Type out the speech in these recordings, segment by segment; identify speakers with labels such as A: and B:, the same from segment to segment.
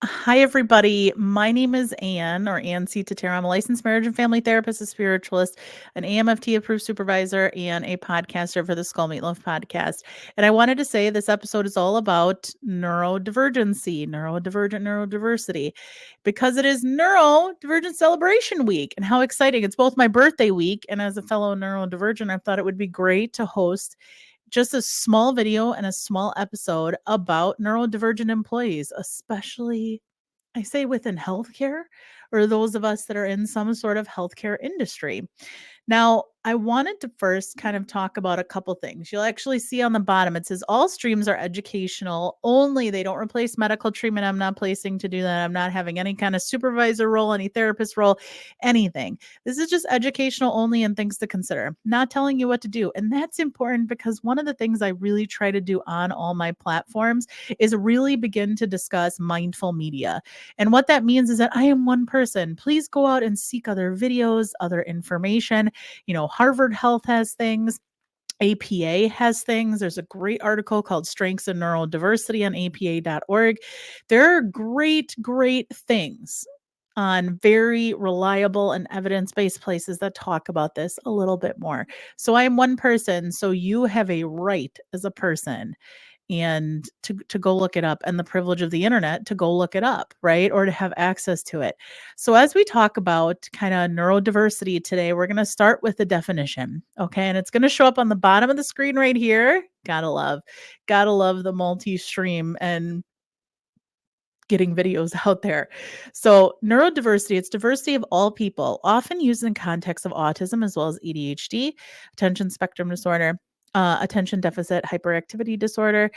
A: Hi, everybody. My name is Anne or Ann C. Tatera. I'm a licensed marriage and family therapist, a spiritualist, an AMFT approved supervisor, and a podcaster for the Skull Meatloaf podcast. And I wanted to say this episode is all about neurodivergency, neurodivergent neurodiversity, because it is Neurodivergent Celebration Week. And how exciting! It's both my birthday week, and as a fellow neurodivergent, I thought it would be great to host just a small video and a small episode about neurodivergent employees, especially I say within healthcare or those of us that are in some sort of healthcare industry. Now, I wanted to first kind of talk about a couple things. You'll actually see on the bottom, it says all streams are educational only. They don't replace medical treatment. I'm not placing to do that. I'm not having any kind of supervisor role, any therapist role, anything. This is just educational only and things to consider. Not telling you what to do. And that's important because one of the things I really try to do on all my platforms is really begin to discuss mindful media. And what that means is that I am one person. Please go out and seek other videos, other information. Harvard Health has things. APA has things. There's a great article called Strengths in Neurodiversity on apa.org. There are great, great things on very reliable and evidence-based places that talk about this a little bit more. So I am one person, so you have a right as a person and to go look it up, and the privilege of the internet to go look it up, right? Or to have access to it. So as we talk about kind of neurodiversity today, we're going to start with the definition. Okay. And it's going to show up on the bottom of the screen right here. Gotta love the multi-stream and getting videos out there. So neurodiversity, it's diversity of all people, often used in context of autism as well as ADHD, attention spectrum disorder, attention deficit hyperactivity disorder,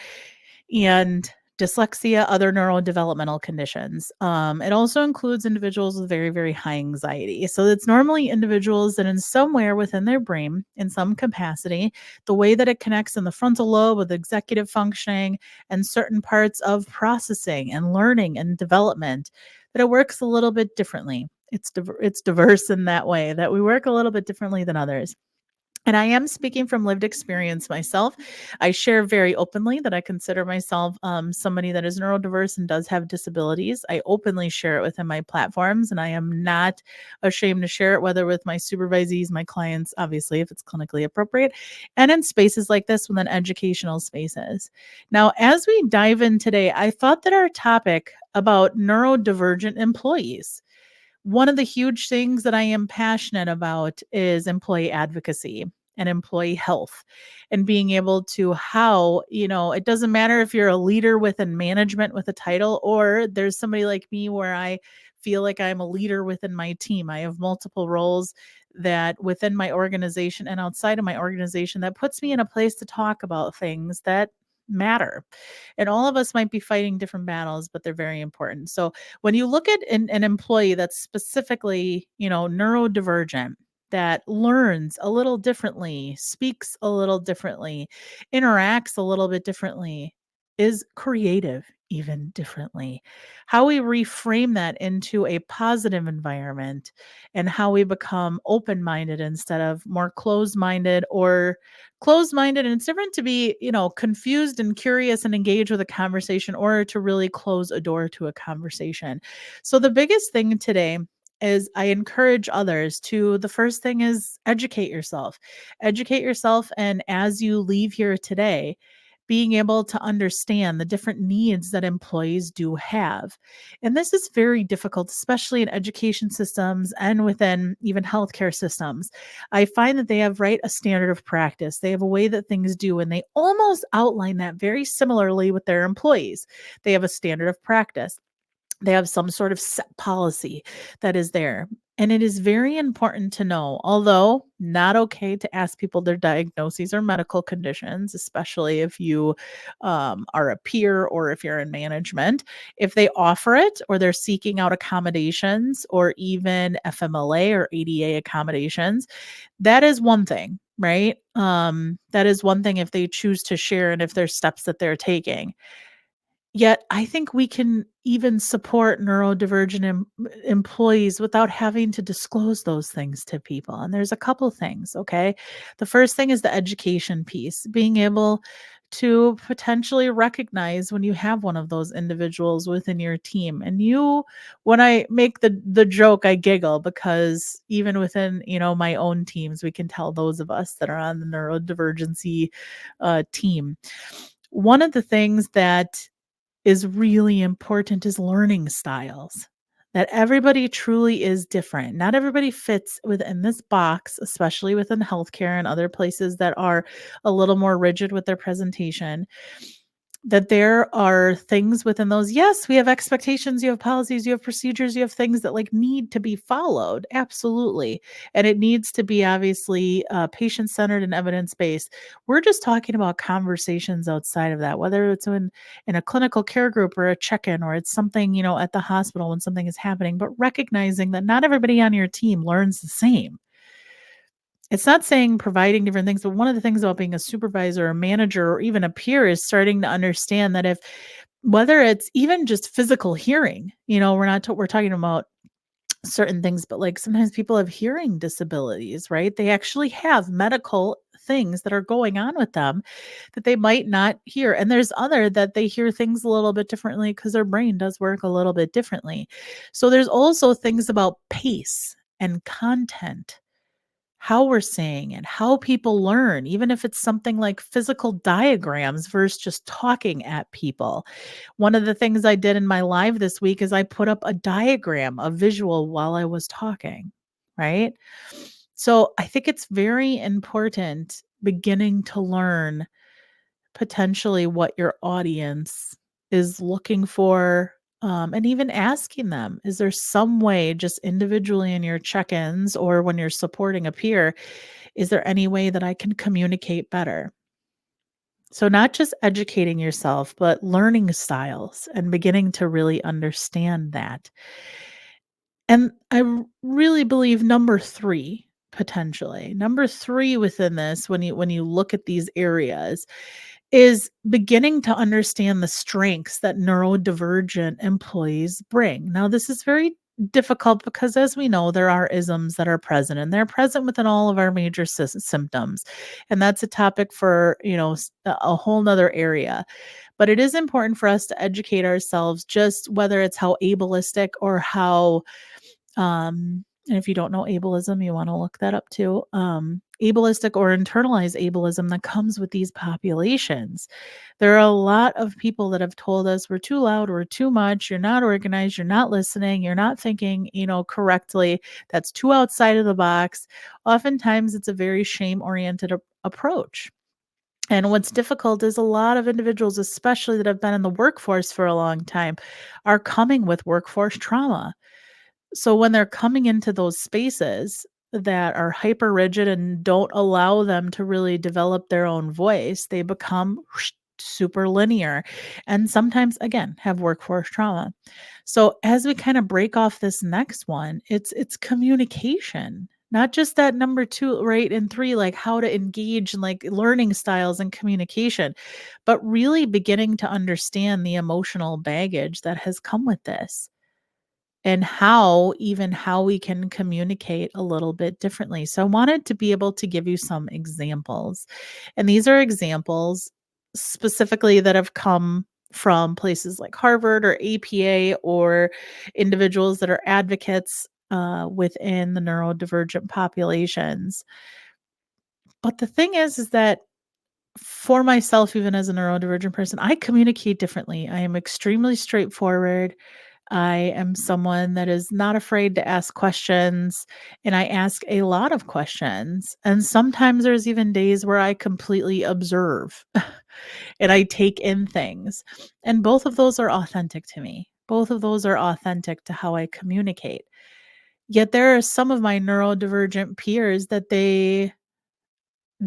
A: and dyslexia, other neurodevelopmental conditions. It also includes individuals with very, very high anxiety. So it's normally individuals that, in somewhere within their brain, in some capacity, the way that it connects in the frontal lobe with executive functioning and certain parts of processing and learning and development, that it works a little bit differently. It's diverse in that way that we work a little bit differently than others. And I am speaking from lived experience myself. I share very openly that I consider myself somebody that is neurodiverse and does have disabilities. I openly share it within my platforms, and I am not ashamed to share it, whether with my supervisees, my clients, obviously, if it's clinically appropriate, and in spaces like this within educational spaces. Now, as we dive in today, I thought that our topic about neurodivergent employees, one of the huge things that I am passionate about is employee advocacy and employee health and being able to it doesn't matter if you're a leader within management with a title, or there's somebody like me where I feel like I'm a leader within my team. I have multiple roles that within my organization and outside of my organization that puts me in a place to talk about things that matter. And all of us might be fighting different battles, but they're very important. So when you look at an employee that's specifically, neurodivergent, that learns a little differently, speaks a little differently, interacts a little bit differently, is creative even differently. How we reframe that into a positive environment and how we become open minded instead of more closed minded or closed minded. And it's different to be, confused and curious and engage with a conversation or to really close a door to a conversation. So the biggest thing today is I encourage others to, the first thing is educate yourself. Educate yourself. And as you leave here today, being able to understand the different needs that employees do have. And this is very difficult, especially in education systems and within even healthcare systems. I find that they have, right, a standard of practice. They have a way that things do, and they almost outline that very similarly with their employees. They have a standard of practice. They have some sort of set policy that is there. And it is very important to know, although not okay to ask people their diagnoses or medical conditions, especially if you are a peer or if you're in management. If they offer it or they're seeking out accommodations or even FMLA or ADA accommodations, that is one thing, right? That is one thing if they choose to share and if there's steps that they're taking. Yet, I think we can even support neurodivergent employees without having to disclose those things to people. And there's a couple things, okay? The first thing is the education piece, being able to potentially recognize when you have one of those individuals within your team. And when I make the joke, I giggle because even within, my own teams, we can tell those of us that are on the neurodivergency team. One of the things that is really important is learning styles. That everybody truly is different. Not everybody fits within this box, especially within healthcare and other places that are a little more rigid with their presentation. That there are things within those. Yes, we have expectations, you have policies, you have procedures, you have things that like need to be followed. Absolutely. And it needs to be obviously patient centered and evidence based. We're just talking about conversations outside of that, whether it's in a clinical care group or a check-in, or it's something, at the hospital when something is happening, but recognizing that not everybody on your team learns the same. It's not saying providing different things, but one of the things about being a supervisor or manager or even a peer is starting to understand that if whether it's even just physical hearing, we're talking about certain things, but like sometimes people have hearing disabilities, right? They actually have medical things that are going on with them that they might not hear. And there's other that they hear things a little bit differently because their brain does work a little bit differently. So there's also things about pace and content, how we're saying it, how people learn, even if it's something like physical diagrams versus just talking at people. One of the things I did in my live this week is I put up a diagram, a visual while I was talking, right? So I think it's very important beginning to learn potentially what your audience is looking for, and even asking them, is there some way just individually in your check-ins or when you're supporting a peer, is there any way that I can communicate better? So not just educating yourself, but learning styles and beginning to really understand that. And really believe number 3, potentially, number 3 within this, when you look at these areas, is beginning to understand the strengths that neurodivergent employees bring. Now, this is very difficult because, as we know, there are isms that are present, and they're present within all of our major symptoms. And that's a topic for, a whole nother area. But it is important for us to educate ourselves, just whether it's how ableistic or how and if you don't know ableism, you want to look that up too. Ableistic or internalized ableism that comes with these populations. There are a lot of people that have told us we're too loud, we're too much, you're not organized, you're not listening, you're not thinking, correctly. That's too outside of the box. Oftentimes it's a very shame-oriented approach. And what's difficult is a lot of individuals, especially that have been in the workforce for a long time, are coming with workforce trauma. So when they're coming into those spaces that are hyper rigid and don't allow them to really develop their own voice, they become super linear and sometimes again have workforce trauma. So as we kind of break off this next one, it's communication. Not just that number 2, right? And 3, like how to engage and like learning styles and communication, but really beginning to understand the emotional baggage that has come with this and how we can communicate a little bit differently. So I wanted to be able to give you some examples. And these are examples specifically that have come from places like Harvard or APA or individuals that are advocates within the neurodivergent populations. But the thing is that for myself, even as a neurodivergent person, I communicate differently. I am extremely straightforward. I am someone that is not afraid to ask questions, and I ask a lot of questions. And sometimes there's even days where I completely observe and I take in things. And both of those are authentic to me. Both of those are authentic to how I communicate. Yet there are some of my neurodivergent peers that they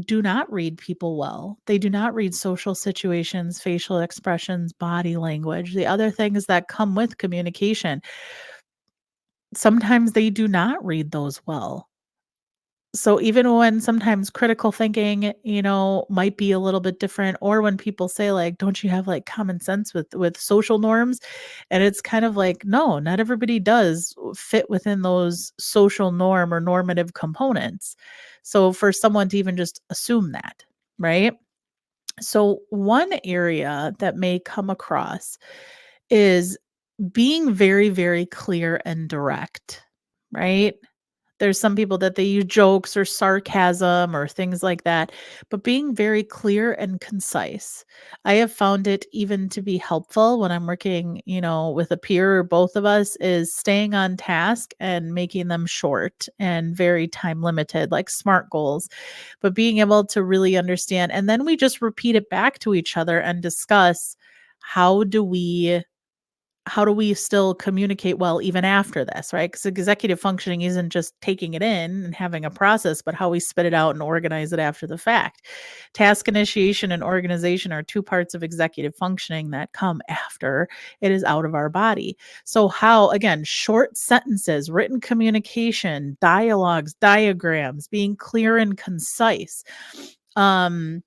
A: do not read people well. They do not read social situations, facial expressions, body language, the other things that come with communication. Sometimes they do not read those well. So even when sometimes critical thinking, might be a little bit different, or when people say like, don't you have like common sense with social norms? And it's kind of like, no, not everybody does fit within those social norm or normative components. So for someone to even just assume that, right? So, one area that may come across is being very, very clear and direct, right? There's some people that they use jokes or sarcasm or things like that, but being very clear and concise. I have found it even to be helpful when I'm working, with a peer or both of us, is staying on task and making them short and very time limited, like SMART goals, but being able to really understand. And then we just repeat it back to each other and discuss how do we how do we still communicate well even after this, right? Because executive functioning isn't just taking it in and having a process, but how we spit it out and organize it after the fact. Task initiation and organization are two parts of executive functioning that come after it is out of our body. So, how, again, short sentences, written communication, dialogues, diagrams, being clear and concise. Um,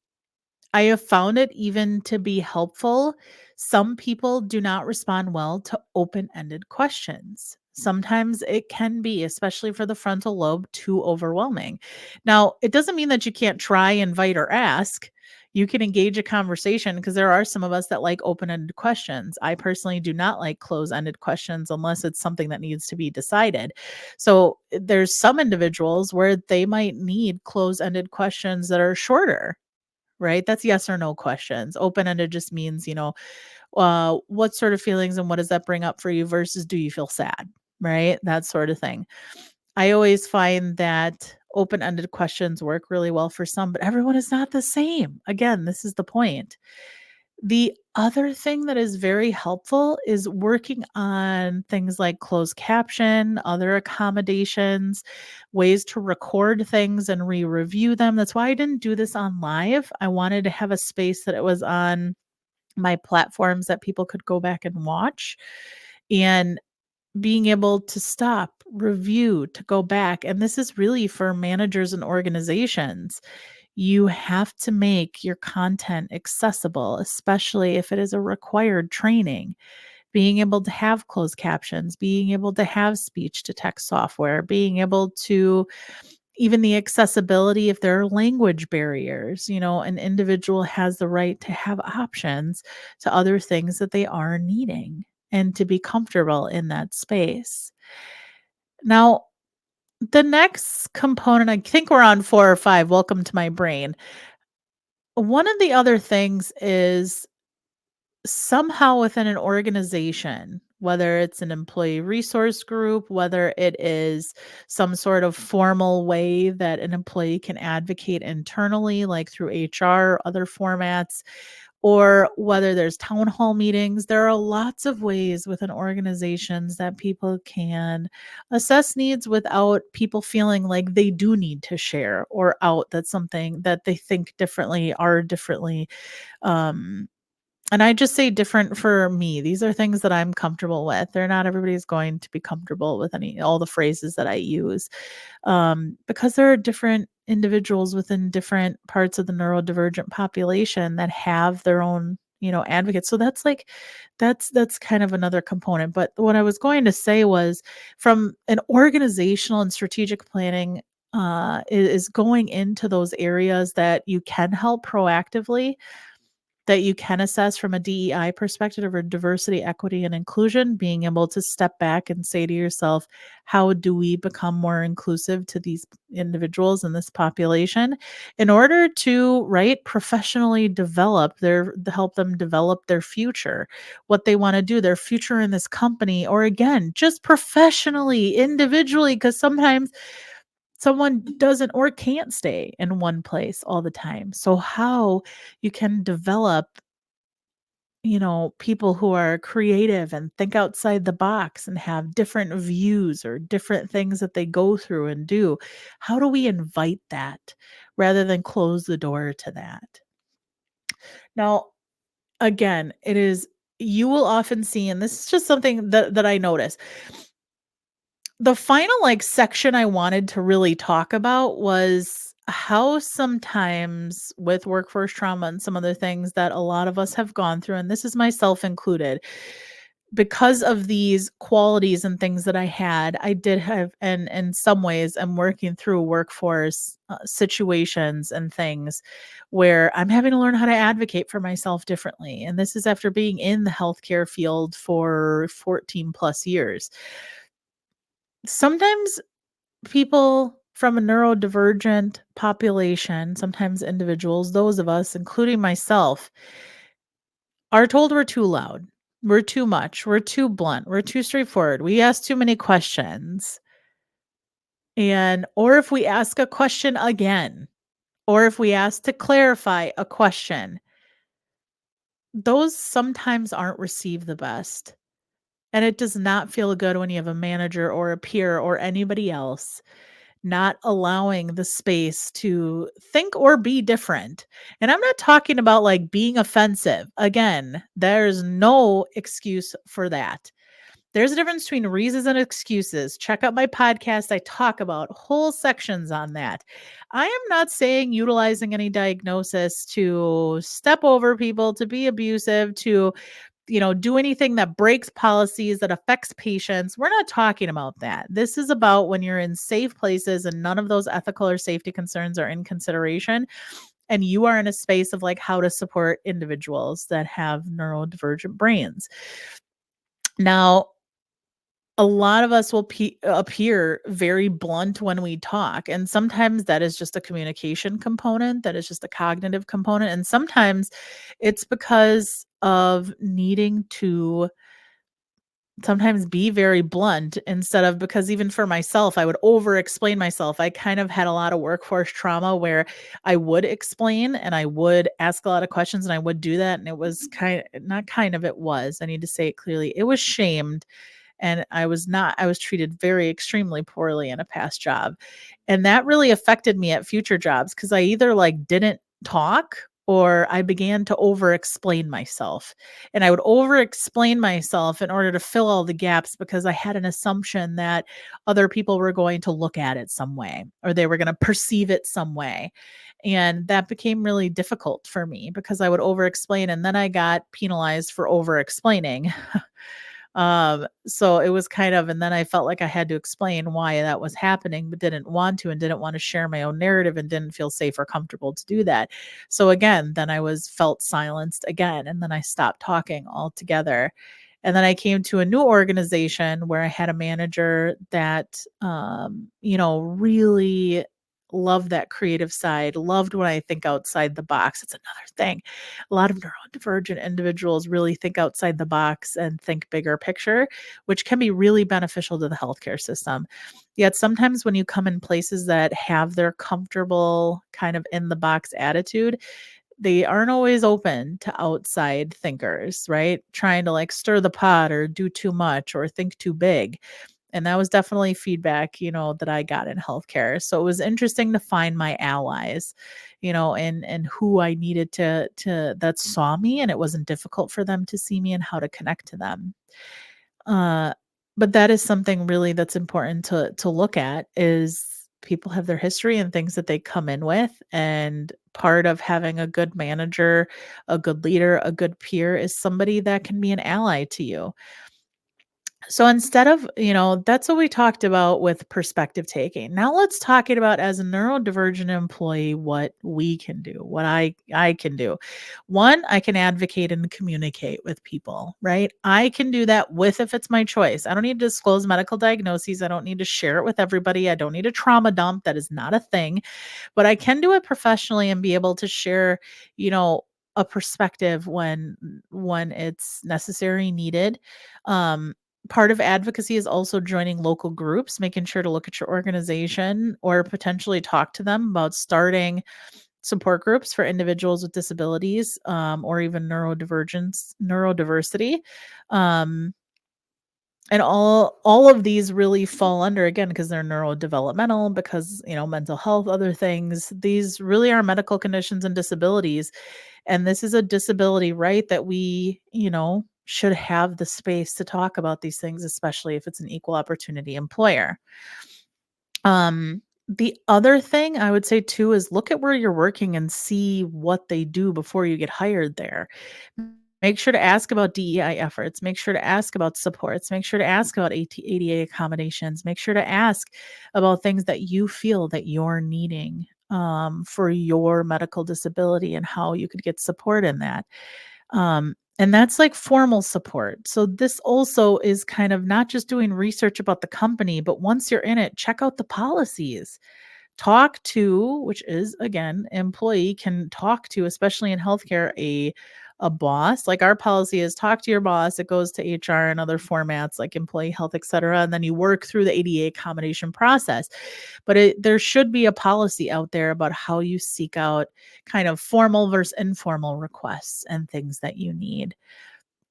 A: I have found it even to be helpful. Some people do not respond well to open ended questions. Sometimes it can be, especially for the frontal lobe, too overwhelming. Now, it doesn't mean that you can't try, invite, or ask. You can engage a conversation because there are some of us that like open ended questions. I personally do not like close ended questions unless it's something that needs to be decided. So there's some individuals where they might need close ended questions that are shorter, right? That's yes or no questions. Open-ended just means, what sort of feelings and what does that bring up for you versus do you feel sad, right? That sort of thing. I always find that open-ended questions work really well for some, but everyone is not the same. Again, this is the point. The other thing that is very helpful is working on things like closed caption, other accommodations, ways to record things and re-review them. That's why I didn't do this on live. I wanted to have a space that it was on my platforms that people could go back and watch, and being able to stop, review, to go back. And this is really for managers and organizations. You have to make your content accessible, especially if it is a required training. Being able to have closed captions, being able to have speech to text software, being able to, even the accessibility if there are language barriers. An individual has the right to have options to other things that they are needing and to be comfortable in that space. Now, the next component, I think we're on 4 or 5. Welcome to my brain. One of the other things is somehow within an organization, whether it's an employee resource group, whether it is some sort of formal way that an employee can advocate internally, like through HR or other formats, or whether there's town hall meetings, there are lots of ways within organizations that people can assess needs without people feeling like they do need to share or out that something that they think differently are differently. Um, and I just say different for me. These are things that I'm comfortable with. They're not everybody's going to be comfortable with all the phrases that I use, because there are different individuals within different parts of the neurodivergent population that have their own, advocates. So that's kind of another component. But what I was going to say was, from an organizational and strategic planning, is going into those areas that you can help proactively, that you can assess from a DEI perspective or diversity, equity, and inclusion, being able to step back and say to yourself, how do we become more inclusive to these individuals in this population in order to, right, professionally help them develop their future, what they want to do, their future in this company, or again, just professionally, individually, because sometimes someone doesn't or can't stay in one place all the time. So how you can develop, people who are creative and think outside the box and have different views or different things that they go through and do. How do we invite that rather than close the door to that? Now, again, you will often see, and this is just something that I notice. The final, section I wanted to really talk about was how sometimes with workforce trauma and some other things that a lot of us have gone through, and this is myself included, because of these qualities and things that I had, I did have, and in some ways, I'm working through workforce situations and things where I'm having to learn how to advocate for myself differently. And this is after being in the healthcare field for 14 plus years. Sometimes people from a neurodivergent population, sometimes individuals, those of us, including myself, are told we're too loud, we're too much, we're too blunt, we're too straightforward, we ask too many questions. And or if we ask a question again, or if we ask to clarify a question, those sometimes aren't received the best. And it does not feel good when you have a manager or a peer or anybody else not allowing the space to think or be different. And I'm not talking about like being offensive. Again, there's no excuse for that. There's a difference between reasons and excuses. Check out my podcast. I talk about whole sections on that. I am not saying utilizing any diagnosis to step over people, to be abusive, to do anything that breaks policies, that affects patients. We're not talking about that. This is about when you're in safe places and none of those ethical or safety concerns are in consideration. And you are in a space of like how to support individuals that have neurodivergent brains. Now, a lot of us will appear very blunt when we talk. And sometimes that is just a communication component, that is just a cognitive component. And sometimes it's because of needing to sometimes be very blunt instead of, because even for myself, I would over explain myself. I kind of had a lot of workforce trauma where I would explain and I would ask a lot of questions and I would do that. And it was not kind of, it was, I need to say it clearly. It was shamed and I was treated very extremely poorly in a past job. And that really affected me at future jobs because I either like didn't talk or I began to over explain myself. And I would over explain myself in order to fill all the gaps because I had an assumption that other people were going to look at it some way or they were going to perceive it some way. And that became really difficult for me because I would over explain and then I got penalized for over explaining. So it was kind of, and then I felt like I had to explain why that was happening, but didn't want to and didn't want to share my own narrative and didn't feel safe or comfortable to do that. So again, then I was felt silenced again, and then I stopped talking altogether. And then I came to a new organization where I had a manager that, really loved that creative side, loved when I think outside the box. It's another thing. A lot of neurodivergent individuals really think outside the box and think bigger picture, which can be really beneficial to the healthcare system. Yet sometimes when you come in places that have their comfortable kind of in the box attitude, they aren't always open to outside thinkers, right? Trying to like stir the pot or do too much or think too big. And that was definitely feedback, that I got in healthcare. So it was interesting to find my allies, and who I needed to that saw me and it wasn't difficult for them to see me and how to connect to them. Uh, but that is something really that's important to look at is people have their history and things that they come in with. And part of having a good manager, a good leader, a good peer is somebody that can be an ally to you. So instead of, that's what we talked about with perspective taking. Now let's talk it about as a neurodivergent employee, what we can do, what I can do. One, I can advocate and communicate with people, right? I can do that with if it's my choice. I don't need to disclose medical diagnoses. I don't need to share it with everybody. I don't need a trauma dump. That is not a thing. But I can do it professionally and be able to share, you know, a perspective when it's necessary, needed. Um, Part of advocacy is also joining local groups, making sure to look at your organization or potentially talk to them about starting support groups for individuals with disabilities, or even neurodiversity. Um, and all of these really fall under, again, because they're neurodevelopmental, because mental health, other things. These really are medical conditions and disabilities, and this is a disability right that we should have the space to talk about these things, especially if it's an equal opportunity employer. The other thing I would say too is look at where you're working and see what they do before you get hired there. Make sure to ask about DEI efforts. Make sure to ask about supports. Make sure to ask about ADA accommodations. Make sure to ask about things that you feel that you're needing for your medical disability and how you could get support in that. And that's like formal support. So this also is kind of not just doing research about the company, but once you're in it, check out the policies. Talk to, which is again, employee can talk to, especially in healthcare, a boss. Like our policy is talk to your boss. It goes to HR and other formats like employee health, et cetera. And then you work through the ADA accommodation process. But there should be a policy out there about how you seek out kind of formal versus informal requests and things that you need.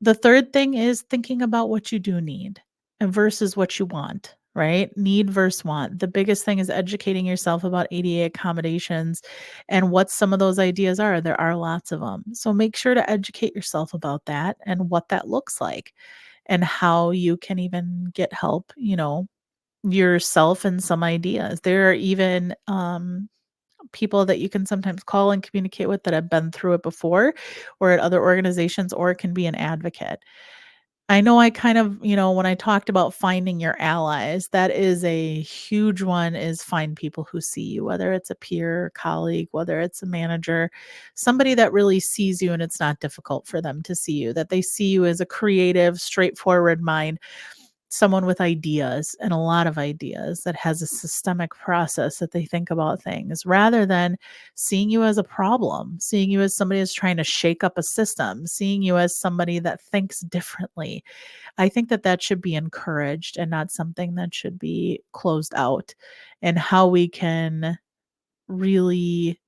A: The third thing is thinking about what you do need and versus what you want, right? Need versus want. The biggest thing is educating yourself about ADA accommodations and what some of those ideas are. There are lots of them. So make sure to educate yourself about that and what that looks like and how you can even get help, yourself and some ideas. There are even people that you can sometimes call and communicate with that have been through it before or at other organizations, or it can be an advocate. I know I kind of, when I talked about finding your allies, that is a huge one, is find people who see you, whether it's a peer, colleague, whether it's a manager, somebody that really sees you and it's not difficult for them to see you, that they see you as a creative, straightforward mind, someone with ideas and a lot of ideas that has a systemic process that they think about things rather than seeing you as a problem, seeing you as somebody who's trying to shake up a system, seeing you as somebody that thinks differently. I think that that should be encouraged and not something that should be closed out. And how we can really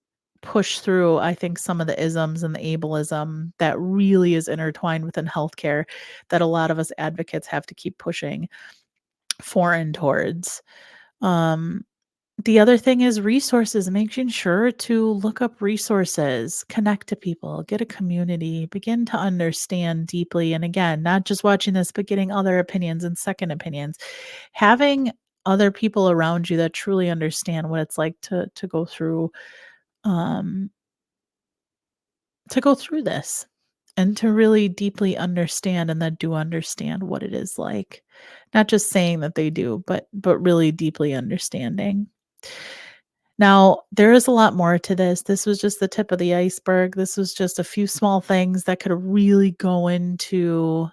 A: push through, I think, some of the isms and the ableism that really is intertwined within healthcare that a lot of us advocates have to keep pushing for and towards. Um, the other thing is resources, making sure to look up resources, connect to people, get a community, begin to understand deeply. And again, not just watching this, but getting other opinions and second opinions, having other people around you that truly understand what it's like um, to go through this and to really deeply understand and that do understand what it is like. Not just saying that they do, but really deeply understanding. Now, there is a lot more to this. This was just the tip of the iceberg. This was just a few small things that could really go into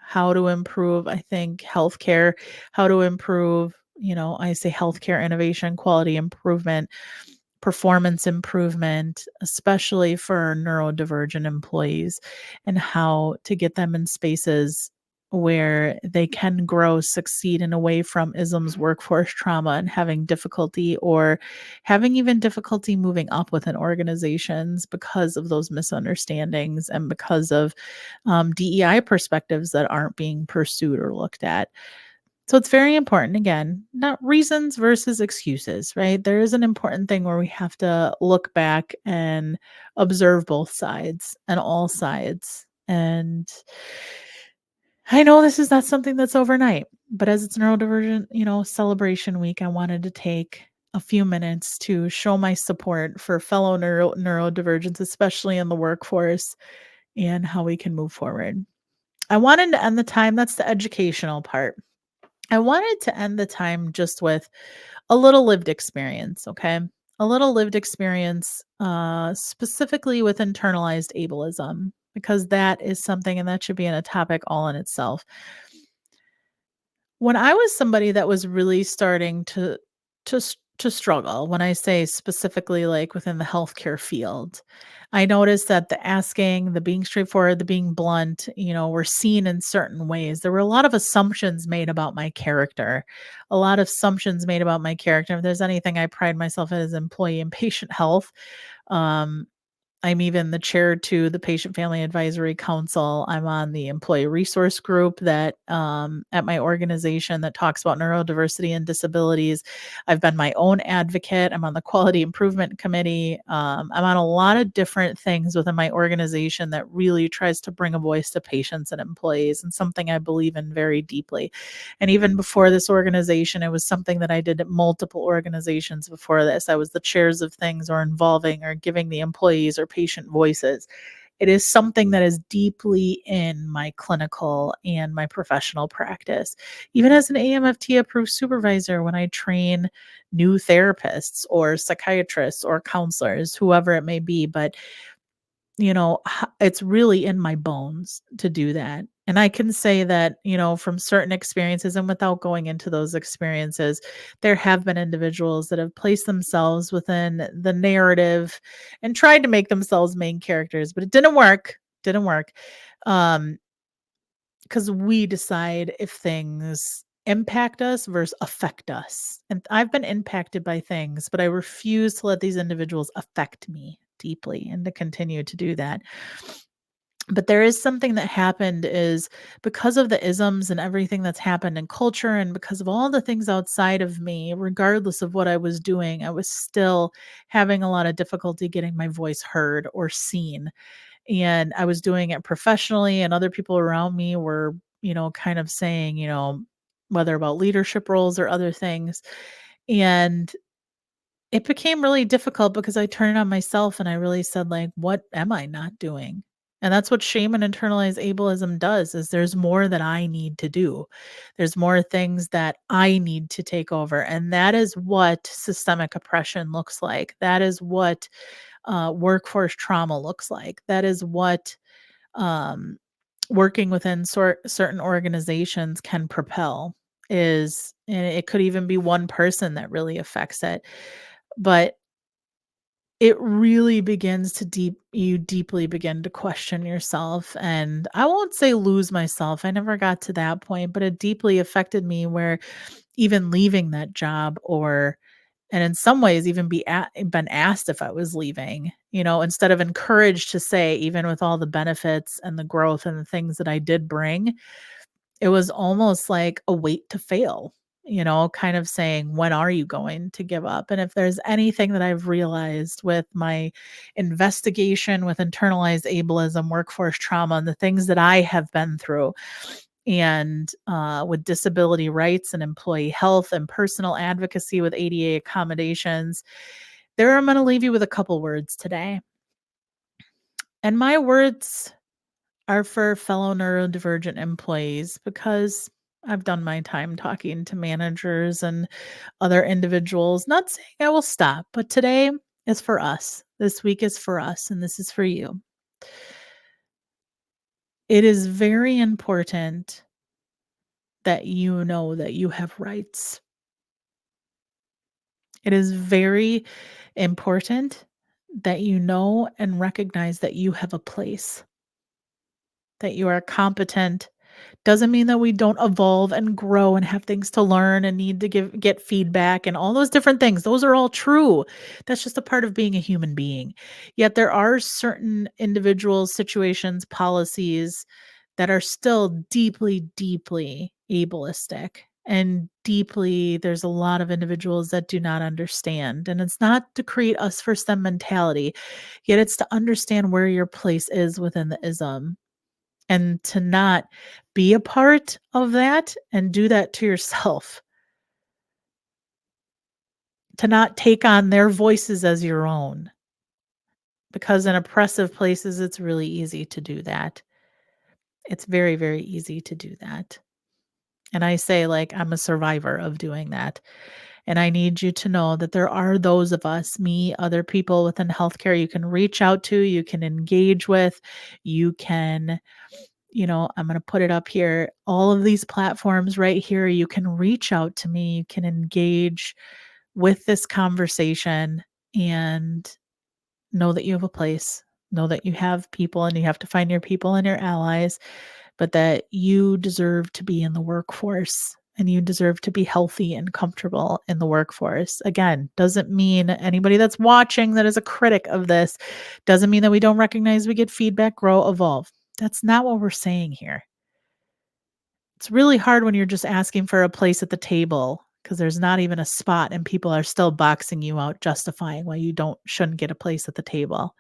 A: how to improve, I think, healthcare, how to improve, I say healthcare innovation, quality improvement, performance improvement, especially for neurodivergent employees, and how to get them in spaces where they can grow, succeed, and away from isms, workforce trauma, and having difficulty or having even difficulty moving up within organizations because of those misunderstandings and because of DEI perspectives that aren't being pursued or looked at. So it's very important, again, not reasons versus excuses, right? There is an important thing where we have to look back and observe both sides and all sides. And I know this is not something that's overnight, but as it's neurodivergent, celebration week, I wanted to take a few minutes to show my support for fellow neurodivergents, especially in the workforce, and how we can move forward. I wanted to end the time, that's the educational part. I wanted to end the time just with a little lived experience, okay? A little lived experience, specifically with internalized ableism, because that is something, and that should be in a topic all in itself. When I was somebody that was really starting to struggle, when I say specifically like within the healthcare field, I noticed that the asking, the being straightforward, the being blunt, were seen in certain ways. There were a lot of assumptions made about my character, a lot of assumptions made about my character. If there's anything I pride myself in as employee and patient health, um, I'm even the chair to the Patient Family Advisory Council. I'm on the employee resource group that at my organization that talks about neurodiversity and disabilities. I've been my own advocate. I'm on the quality improvement committee. I'm on a lot of different things within my organization that really tries to bring a voice to patients and employees, and something I believe in very deeply. And even before this organization, it was something that I did at multiple organizations before this. I was the chairs of things or involving or giving the employees or patient voices. It is something that is deeply in my clinical and my professional practice. Even as an AMFT approved supervisor, when I train new therapists or psychiatrists or counselors, whoever it may be, but it's really in my bones to do that. And I can say that, from certain experiences and without going into those experiences, there have been individuals that have placed themselves within the narrative and tried to make themselves main characters, but it didn't work. Didn't work. Um, because we decide if things impact us versus affect us. And I've been impacted by things, but I refuse to let these individuals affect me deeply and to continue to do that. But there is something that happened is because of the isms and everything that's happened in culture and because of all the things outside of me, regardless of what I was doing, I was still having a lot of difficulty getting my voice heard or seen. And I was doing it professionally, and other people around me were, kind of saying, whether about leadership roles or other things. And it became really difficult because I turned on myself and I really said, like, what am I not doing? And that's what shame and internalized ableism does is there's more that I need to do. There's more things that I need to take over. And that is what systemic oppression looks like. That is what workforce trauma looks like. That is what um, working within certain organizations can propel is, and it could even be one person that really affects it. But it really begins to you deeply begin to question yourself, and I won't say lose myself. I never got to that point, but it deeply affected me where even leaving that job and in some ways even been asked if I was leaving, instead of encouraged to say, even with all the benefits and the growth and the things that I did bring, it was almost like a wait to fail, kind of saying, "When are you going to give up?" And if there's anything that I've realized with my investigation with internalized ableism, workforce trauma, and the things that I have been through, and with disability rights and employee health and personal advocacy with ADA accommodations, I'm going to leave you with a couple words today. And my words are for fellow neurodivergent employees because I've done my time talking to managers and other individuals. Not saying I will stop, but today is for us. This week is for us, and this is for you. It is very important that you know that you have rights. It is very important that you know and recognize that you have a place, that you are competent. Doesn't mean that we don't evolve and grow and have things to learn and need to get feedback and all those different things. Those are all true. That's just a part of being a human being. Yet there are certain individuals, situations, policies that are still deeply, deeply ableistic and deeply there's a lot of individuals that do not understand. And it's not to create us first them mentality, yet it's to understand where your place is within the ism and to not be a part of that and do that to yourself, to not take on their voices as your own. Because in oppressive places, it's really easy to do that. It's very, very easy to do that. And I say, like, I'm a survivor of doing that. And I need you to know that there are those of us, me, other people within healthcare you can reach out to, you can engage with, you can I'm going to put it up here. All of these platforms right here, you can reach out to me, you can engage with this conversation and know that you have a place, know that you have people and you have to find your people and your allies, but that you deserve to be in the workforce and you deserve to be healthy and comfortable in the workforce. Again, doesn't mean anybody that's watching that is a critic of this doesn't mean that we don't recognize we get feedback, grow, evolve. That's not what we're saying here. It's really hard when you're just asking for a place at the table because there's not even a spot and people are still boxing you out, justifying why you shouldn't get a place at the table.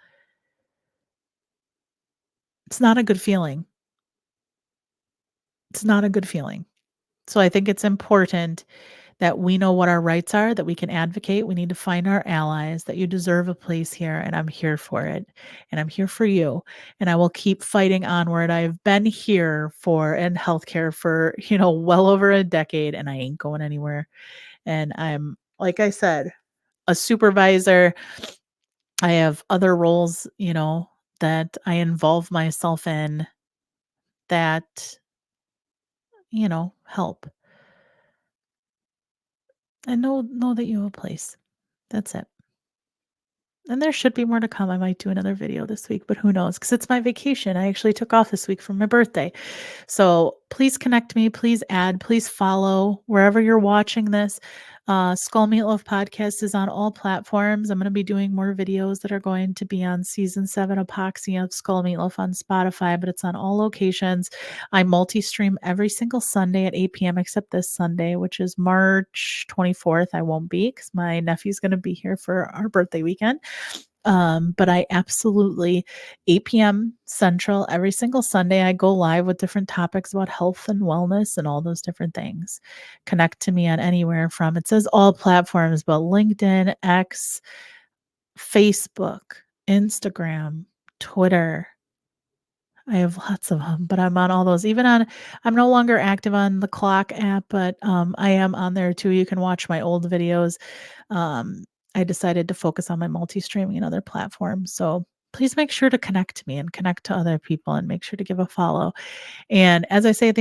A: It's not a good feeling. It's not a good feeling. So I think it's important that we know what our rights are, that we can advocate. We need to find our allies, that you deserve a place here, and I'm here for it. And I'm here for you. And I will keep fighting onward. I've been here for in healthcare for, well over a decade, and I ain't going anywhere. And I'm, like I said, a supervisor. I have other roles, that I involve myself in that, help. And know that you have a place. That's it. And there should be more to come. I might do another video this week, but who knows? Because it's my vacation. I actually took off this week for my birthday. So please connect me. Please add. Please follow wherever you're watching this. Skull Meatloaf Podcast is on all platforms. I'm going to be doing more videos that are going to be on season 7 Epoxy of Skull Meatloaf on Spotify, but it's on all locations. I multi-stream every single Sunday at 8 p.m. except this Sunday, which is March 24th. I won't be because my nephew's going to be here for our birthday weekend. But I absolutely 8 p.m. Central every single Sunday, I go live with different topics about health and wellness and all those different things. Connect to me on anywhere from, it says all platforms, but LinkedIn, X, Facebook, Instagram, Twitter. I have lots of them, but I'm on all those. I'm no longer active on the Clock app, but I am on there too. You can watch my old videos. I decided to focus on my multi-streaming and other platforms. So please make sure to connect to me and connect to other people and make sure to give a follow. And as I say at the